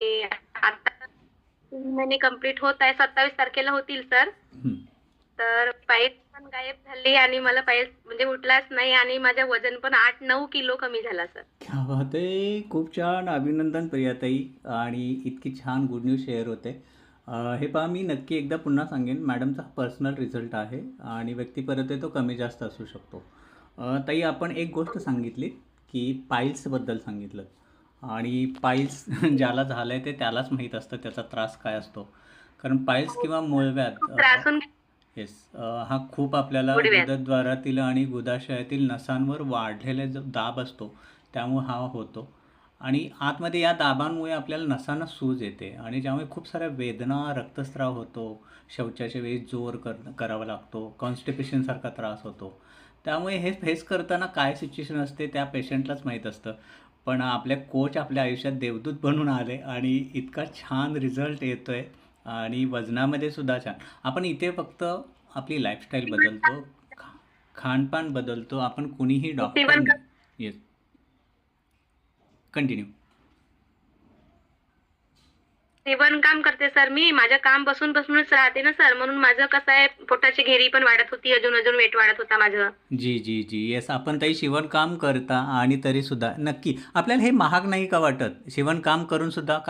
ते आता 3 महिने कंप्लीट होत आहे. 27 तारखेला होतील सर. हं. तर पाईल्स पण गायब झाली आणि मला पाईल्स म्हणजे उठलाच नाही आणि माझं वजन पण 8-9 किलो कमी झाला सर. क्या बात आहे! खूप छान. अभिनंदन प्रियाताई. आणि इतकी छान गुड न्यूज शेअर होते. हे पहा, मी नक्की एकदा पुन्हा सांगेन, मॅडमचा पर्सनल रिझल्ट आहे आणि व्यक्तिपरत्वे तो कमी जास्त असू शकतो. ताई, आपण एक गोष्ट सांगितली की पाईल्सबद्दल सांगितलं, आणि पाईल्स ज्याला झालं आहे ते त्यालाच माहीत असतं त्याचा त्रास काय असतो. कारण पाईल्स हो किंवा सर. मूळव्याध, खूप त्रासून येस, हा खूप आपल्याला गुडघ्यात. गुदद्वारातील आणि गुदाशयातील नसांवर वाढलेला जो दाब असतो त्यामुळे हा होतो. आणि आतमध्ये या दाबांमुळे आपल्याला नसांना सूज येते आणि ज्यामुळे खूप साऱ्या वेदना, रक्तस्राव होतो, शौचाच्या वेळी जोर करावा लागतो, कॉन्स्टिपेशनसारखा त्रास होतो. त्यामुळे हे फेस करताना काय सिच्युएशन असते त्या पेशंटलाच माहीत असतं. पण आपले कोच आपल्या आयुष्यात देवदूत बनून आले आणि इतका छान रिझल्ट येतो आहे. आणि वजनामध्ये सुद्धा छान. आपण इथे फक्त आपली लाईफस्टाईल बदलतो, खानपान बदलतो. आपण कुणीही डॉक्टर सेवन नाही. Yes, continue. सेवन काम करते सर मी. माझं काम बसूनच राहते ना सर. म्हणून माझं कसं आहे पोटाची घेरी पण वाढत होती. अजून वेट वाढत होता माझं. जी जी जी, येस, आपण ताई शिवणकाम करता आणि तरीसुद्धा नक्की आपल्याला हे महाग नाही का वाटत? शिवणकाम करून सुद्धा का